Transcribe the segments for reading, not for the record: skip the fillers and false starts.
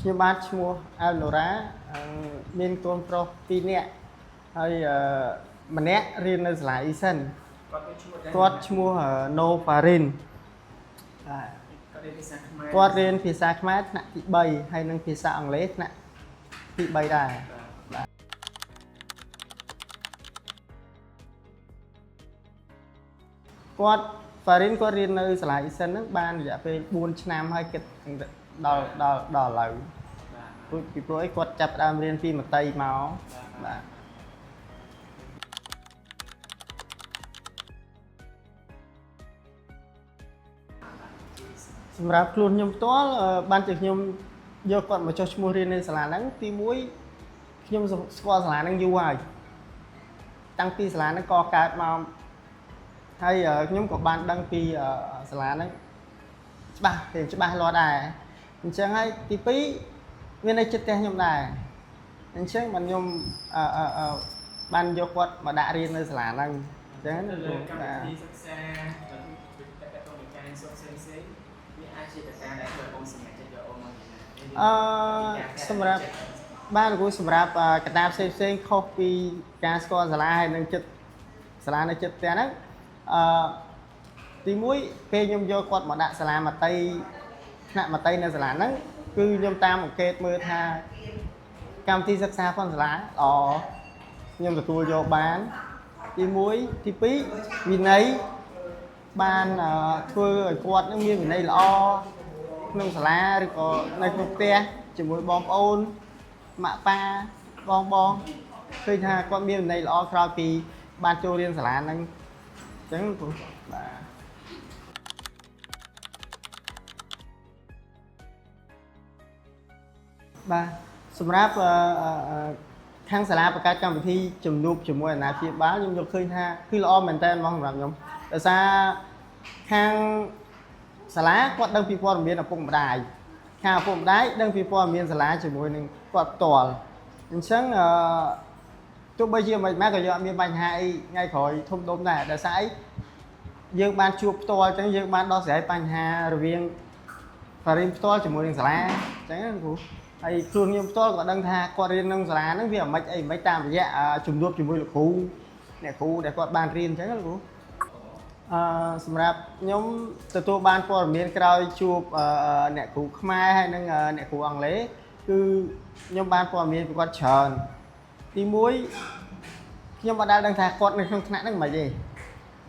ខ្ញុំបានឈ្មោះអាល់ណូរ៉ាមានកូនប្រុស2នាក់ហើយម្នាក់រៀននៅសាលាអ៊ីសិនគាត់ឈ្មោះណូប៉ារីនគាត់រៀនភាសាខ្មែរថ្នាក់ទី3ហើយនិងភាសាអង់គ្លេសថ្នាក់ទី3ដែរគាត់ប៉ារីនគាត់រៀននៅសាលាអ៊ីសិនហ្នឹងបានរយៈពេល4ឆ្នាំហើយគិតដល់ឥឡូវពីព្រោះអីគាត់ចាប់ផ្ដើមរៀនពីមត្តេយ្យមកបាទសម្រាប់ខ្លួនខ្ញុំផ្ទាល់បានជាខ្ញុំយកគាត់មកចុះឈ្មោះរៀននៅសាលាហ្នឹងទី1ខ្ញុំស្គាល់សាលាហ្នឹងយូរហើយតាំងពីសាលាហ្នឹងក៏កើតមកហើយខ្ញុំក៏បានដឹងពីសាលាហ្នឹងច្បាស់លាស់ដែរអញ្ចឹងហើយទី2មាននៅចិត្តផ្ទះខ្ញុំដែរអញ្ចឹងបានខ្ញុំបានយកគាត់មកដាក់រៀននៅសាលាហ្នឹងអញ្ចឹងបាទសិក្សាទៅទៅនឹងការសិក្សាផ្សេងមានអាចជាកត្តាដែលធ្វើឲ្យបងសម្រេចចិត្តយកអូនមកសម្រាប់បានគូសម្រាប់កត្តាផ្សេងខុសពីការស្គាល់សាលាហើយនឹងចិត្តសាលានៅចិត្តផ្ទះហ្នឹងទី1ពេលខ្ញុំយកគាត់មកដាក់សាលាមត្តេយ្យថ្នាក់មត្តេយ្យនៅសាលាហ្នឹងគឺខ្ញុំតាមអង្កេតមើលថាកម្មវិធីសិក្សាផងសាលាល្អខ្ញុំទទួលយកបានទី1ទី2វិន័យបានធ្វើឲ្យគាត់នឹងមានវិន័យល្អក្នុងសាលាឬក៏នៅក្នុងផ្ទះជាមួយបងប្អូនម៉ាក់ប៉ាបងឃើញថាគាត់មានវិន័យល្អក្រោយពីបានចូលរៀនសាលាហ្នឹងអញ្ចឹងបាទសម្រាប់ខាងសាលាបង្កើតកម្មវិធីជំនួបជាមួយអាណាព្យាបាលខ្ញុំយកឃើញថាគឺល្អមែនតើហ្មងសម្រាប់ខ្ញុំដោយសារខាងសាលាគាត់ដឹងពីព័ត៌មានឪពុកម្ដាយខាងឪពុកម្ដាយដឹងពីព័ត៌មានសាលាជាមួយនឹងគាត់ផ្ទាល់អញ្ចឹងទោះបីជាមិនម៉េចក៏យើងអត់មានបញ្ហាអីថ្ងៃក្រោយធំដុំដែរដោយសារអីយើងបានជួបផ្ទាល់អញ្ចឹងយើងបានដោះស្រាយបញ្ហារវាងបរិញ្ញាផ្ទាល់ជាមួយនឹងសាលាអញ្ចឹងណាគ្រូហើយខ្លួនខ្ញុំផ្ទាល់ក៏ដឹងថាគាត់រៀនក្នុងសាលាហ្នឹងវាមិនអីមិនតាមរយៈជំនួបជាមួយលោកគ្រូអ្នកគ្រូដែលគាត់បានរៀនអញ្ចឹងណាគ្រូសម្រាប់ខ្ញុំទទួលបានព័ត៌មានក្រោយជួបអ្នកគ្រូខ្មែរហើយនិងអ្នកគ្រូអង់គ្លេសគឺខ្ញុំបានព័ត៌មានពីគាត់ច្រើនទី1ខ្ញុំមិនដែលដឹងថាគាត់នៅក្នុងថ្នាក់ហ្នឹងមិនទេ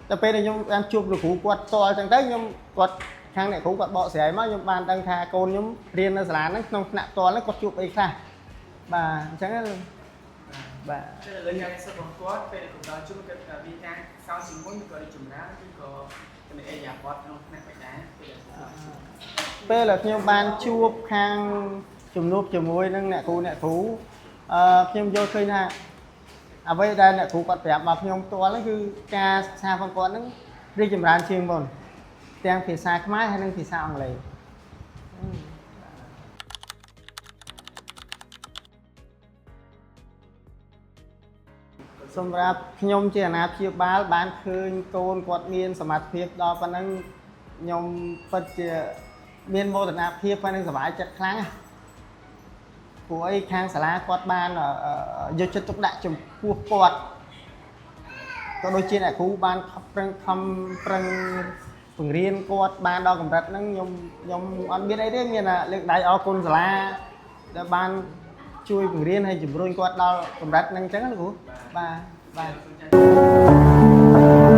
តែពេលដែលខ្ញុំបានជួបលោកគ្រូគាត់ផ្ទាល់អញ្ចឹងទៅខ្ញុំគាត់ខាងអ្នកគ្រូគាត់បកស្រាយមកខ្ញុំបានដឹងថាកូនខ្ញុំរៀននៅសាលាហ្នឹងក្នុងថ្នាក់ផ្ទាល់ហ្នឹងគាត់ជួបអីខ្លះបាទអញ្ចឹងបាទលើការសិក្សារបស់គាត់ពេលដែលគាត់ជួបគាត់មានការសោកជាមួយឬក៏រីចម្រើនឬក៏មានអីយ៉ាបត់ក្នុងថ្នាក់បញ្ញាពេលដែលខ្ញុំបានជួបខាងជំនួបជាមួយនឹងអ្នកគ្រូខ្ញុំយល់ឃើញថាអ្វីដែលអ្នកគ្រូគាត់ប្រាប់មកខ្ញុំផ្ទាល់ហ្នឹងគឺការសិក្សារបស់គាត់ហ្នឹងរីកចម្រើនជាងមុនទាំងភាសាខ្មែរហើយនិងភាសាអង់គ្លេសសម្រាប់ខ្ញុំជាអាណាព្យាបាលបានឃើញកូនគាត់មានសមត្ថភាពដល់ប៉ុណ្ណឹងខ្ញុំពិតជាមានមោទនភាពហើយនឹងសប្បាយចិត្តខ្លាំងព្រោះអីខាងសាលាគាត់បានយកចិត្តទុកដាក់ចំពោះគាត់ក៏ដូចជាអ្នកគ្រូបានខំប្រឹងបង្រៀនគាត់បានដល់កម្រិតហ្នឹងខ្ញុំអត់មានអីទេមានលើកដៃអរគុណសាលាដែលបានជួយបង្រៀនហើយជំរុញគាត់ដល់កម្រិតហ្នឹងអញ្ចឹងណាគ្រូបាទ